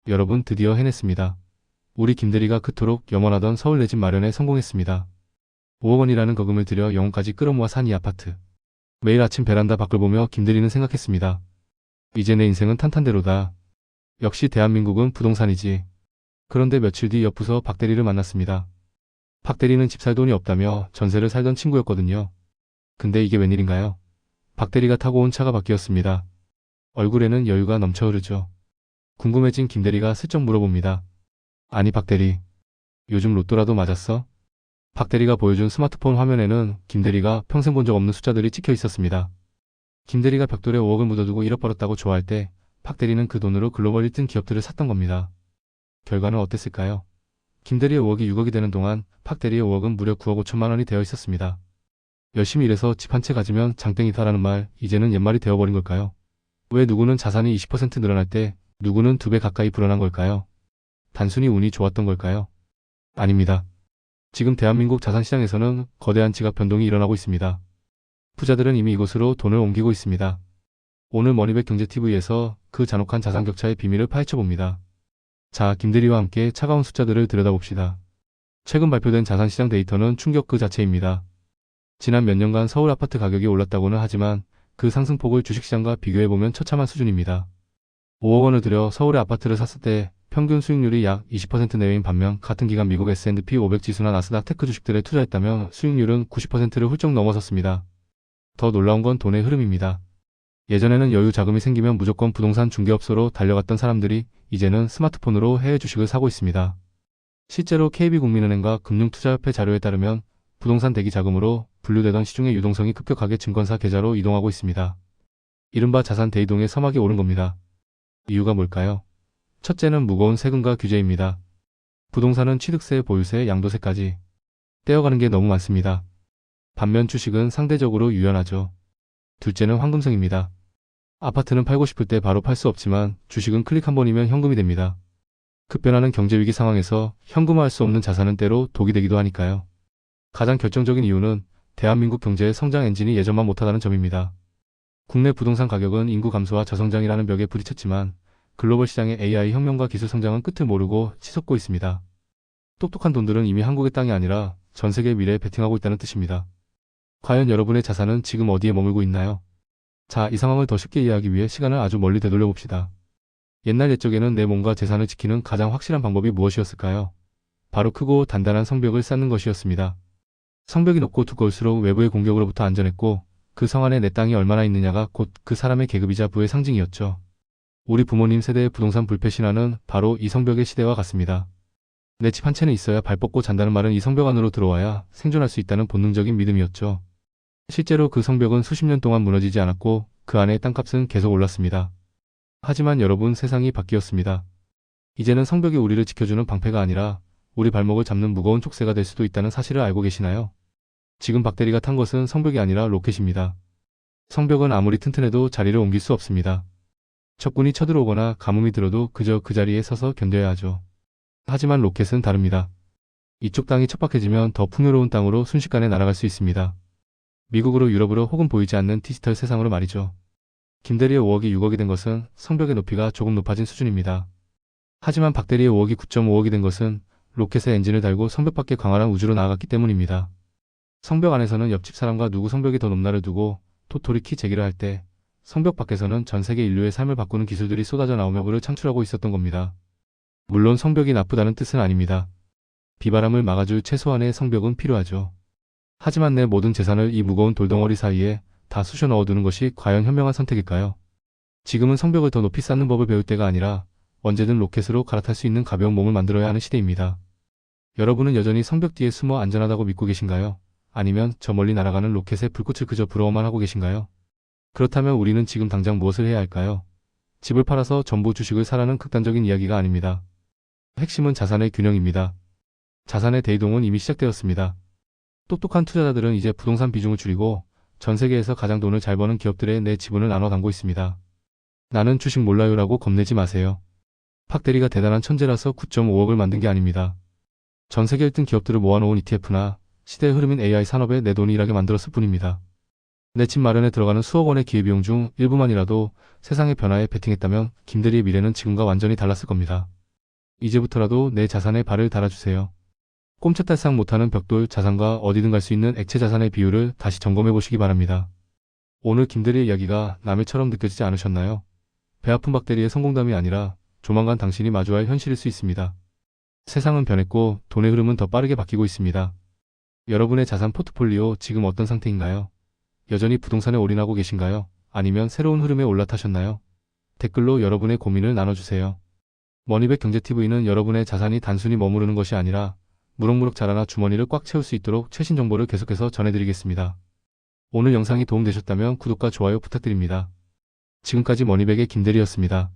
여러분 드디어 해냈습니다. 우리 김대리가 그토록 염원하던 서울 내 집 마련에 성공했습니다. 5억 원이라는 거금을 들여 영혼까지 끌어모아 산 이 아파트. 매일 아침 베란다 밖을 보며 김대리는 생각했습니다. 이제 내 인생은 탄탄대로다. 역시 대한민국은 부동산이지. 그런데 며칠 뒤 옆 부서 박 대리를 만났습니다. 박 대리는 집 살 돈이 없다며 전세를 살던 친구였거든요. 근데 이게 웬일인가요? 박 대리가 타고 온 차가 바뀌었습니다. 얼굴에는 여유가 넘쳐 흐르죠. 궁금해진 김 대리가 슬쩍 물어봅니다. 아니 박 대리, 요즘 로또라도 맞았어? 박 대리가 보여준 스마트폰 화면에는 김 대리가 평생 본 적 없는 숫자들이 찍혀 있었습니다. 김 대리가 벽돌에 5억을 묻어두고 잃어버렸다고 좋아할 때 박 대리는 그 돈으로 글로벌 1등 기업들을 샀던 겁니다. 결과는 어땠을까요? 김 대리의 5억이 6억이 되는 동안 박 대리의 5억은 무려 9억 5천만 원이 되어 있었습니다. 열심히 일해서 집 한 채 가지면 장땡이다라는 말, 이제는 옛말이 되어버린 걸까요? 왜 누구는 자산이 20% 늘어날 때 누구는 2배 가까이 불어난 걸까요? 단순히 운이 좋았던 걸까요? 아닙니다. 지금 대한민국 자산시장에서는 거대한 지각 변동이 일어나고 있습니다. 부자들은 이미 이곳으로 돈을 옮기고 있습니다. 오늘 머니백 경제TV에서 그 잔혹한 자산 격차의 비밀을 파헤쳐봅니다. 자, 김대리와 함께 차가운 숫자들을 들여다봅시다. 최근 발표된 자산시장 데이터는 충격 그 자체입니다. 지난 몇 년간 서울 아파트 가격이 올랐다고는 하지만 그 상승폭을 주식시장과 비교해보면 처참한 수준입니다. 5억 원을 들여 서울의 아파트를 샀을 때 평균 수익률이 약 20% 내외인 반면 같은 기간 미국 S&P 500 지수나 나스닥 테크 주식들에 투자했다면 수익률은 90%를 훌쩍 넘어섰습니다. 더 놀라운 건 돈의 흐름입니다. 예전에는 여유 자금이 생기면 무조건 부동산 중개업소로 달려갔던 사람들이 이제는 스마트폰으로 해외 주식을 사고 있습니다. 실제로 KB국민은행과 금융투자협회 자료에 따르면 부동산 대기 자금으로 분류되던 시중의 유동성이 급격하게 증권사 계좌로 이동하고 있습니다. 이른바 자산 대이동의 서막이 오른 겁니다. 이유가 뭘까요? 첫째는 무거운 세금과 규제입니다. 부동산은 취득세, 보유세, 양도세까지 떼어가는 게 너무 많습니다. 반면 주식은 상대적으로 유연하죠. 둘째는 황금성입니다. 아파트는 팔고 싶을 때 바로 팔 수 없지만 주식은 클릭 한 번이면 현금이 됩니다. 급변하는 경제위기 상황에서 현금화할 수 없는 자산은 때로 독이 되기도 하니까요. 가장 결정적인 이유는 대한민국 경제의 성장 엔진이 예전만 못하다는 점입니다. 국내 부동산 가격은 인구 감소와 저성장이라는 벽에 부딪혔지만 글로벌 시장의 AI 혁명과 기술 성장은 끝을 모르고 치솟고 있습니다. 똑똑한 돈들은 이미 한국의 땅이 아니라 전 세계 미래에 베팅하고 있다는 뜻입니다. 과연 여러분의 자산은 지금 어디에 머물고 있나요? 자, 이 상황을 더 쉽게 이해하기 위해 시간을 아주 멀리 되돌려 봅시다. 옛날 옛적에는 내 몸과 재산을 지키는 가장 확실한 방법이 무엇이었을까요? 바로 크고 단단한 성벽을 쌓는 것이었습니다. 성벽이 높고 두꺼울수록 외부의 공격으로부터 안전했고 그 성 안에 내 땅이 얼마나 있느냐가 곧 그 사람의 계급이자 부의 상징이었죠. 우리 부모님 세대의 부동산 불패 신화는 바로 이 성벽의 시대와 같습니다. 내 집 한 채는 있어야 발 뻗고 잔다는 말은 이 성벽 안으로 들어와야 생존할 수 있다는 본능적인 믿음이었죠. 실제로 그 성벽은 수십 년 동안 무너지지 않았고 그 안의 땅값은 계속 올랐습니다. 하지만 여러분, 세상이 바뀌었습니다. 이제는 성벽이 우리를 지켜주는 방패가 아니라 우리 발목을 잡는 무거운 촉새가 될 수도 있다는 사실을 알고 계시나요? 지금 박 대리가 탄 것은 성벽이 아니라 로켓입니다. 성벽은 아무리 튼튼해도 자리를 옮길 수 없습니다. 적군이 쳐들어오거나 가뭄이 들어도 그저 그 자리에 서서 견뎌야 하죠. 하지만 로켓은 다릅니다. 이쪽 땅이 척박해지면 더 풍요로운 땅으로 순식간에 날아갈 수 있습니다. 미국으로, 유럽으로, 혹은 보이지 않는 디지털 세상으로 말이죠. 김대리의 5억이 6억이 된 것은 성벽의 높이가 조금 높아진 수준입니다. 하지만 박 대리의 5억이 9.5억이 된 것은 로켓의 엔진을 달고 성벽 밖에 광활한 우주로 나아갔기 때문입니다. 성벽 안에서는 옆집 사람과 누구 성벽이 더 높나를 두고 토토리키 제기를 할 때 성벽 밖에서는 전 세계 인류의 삶을 바꾸는 기술들이 쏟아져 나오며 그를 창출하고 있었던 겁니다. 물론 성벽이 나쁘다는 뜻은 아닙니다. 비바람을 막아줄 최소한의 성벽은 필요하죠. 하지만 내 모든 재산을 이 무거운 돌덩어리 사이에 다 쑤셔 넣어두는 것이 과연 현명한 선택일까요? 지금은 성벽을 더 높이 쌓는 법을 배울 때가 아니라 언제든 로켓으로 갈아탈 수 있는 가벼운 몸을 만들어야 하는 시대입니다. 여러분은 여전히 성벽 뒤에 숨어 안전하다고 믿고 계신가요? 아니면 저 멀리 날아가는 로켓의 불꽃을 그저 부러워만 하고 계신가요? 그렇다면 우리는 지금 당장 무엇을 해야 할까요? 집을 팔아서 전부 주식을 사라는 극단적인 이야기가 아닙니다. 핵심은 자산의 균형입니다. 자산의 대이동은 이미 시작되었습니다. 똑똑한 투자자들은 이제 부동산 비중을 줄이고 전 세계에서 가장 돈을 잘 버는 기업들에 내 지분을 나눠 담고 있습니다. 나는 주식 몰라요라고 겁내지 마세요. 박 대리가 대단한 천재라서 9.5억을 만든 게 아닙니다. 전 세계 1등 기업들을 모아놓은 ETF나 시대의 흐름인 AI 산업에 내 돈이 일하게 만들었을 뿐입니다. 내 집 마련에 들어가는 수억 원의 기회비용 중 일부만이라도 세상의 변화에 베팅했다면 김대리의 미래는 지금과 완전히 달랐을 겁니다. 이제부터라도 내 자산에 발을 달아주세요. 꼼짝달싹 못하는 벽돌 자산과 어디든 갈 수 있는 액체 자산의 비율을 다시 점검해 보시기 바랍니다. 오늘 김대리의 이야기가 남일처럼 느껴지지 않으셨나요? 배 아픈 박대리의 성공담이 아니라 조만간 당신이 마주할 현실일 수 있습니다. 세상은 변했고 돈의 흐름은 더 빠르게 바뀌고 있습니다. 여러분의 자산 포트폴리오 지금 어떤 상태인가요? 여전히 부동산에 올인하고 계신가요? 아니면 새로운 흐름에 올라타셨나요? 댓글로 여러분의 고민을 나눠주세요. 머니백 경제TV는 여러분의 자산이 단순히 머무르는 것이 아니라 무럭무럭 자라나 주머니를 꽉 채울 수 있도록 최신 정보를 계속해서 전해드리겠습니다. 오늘 영상이 도움되셨다면 구독과 좋아요 부탁드립니다. 지금까지 머니백의 김대리였습니다.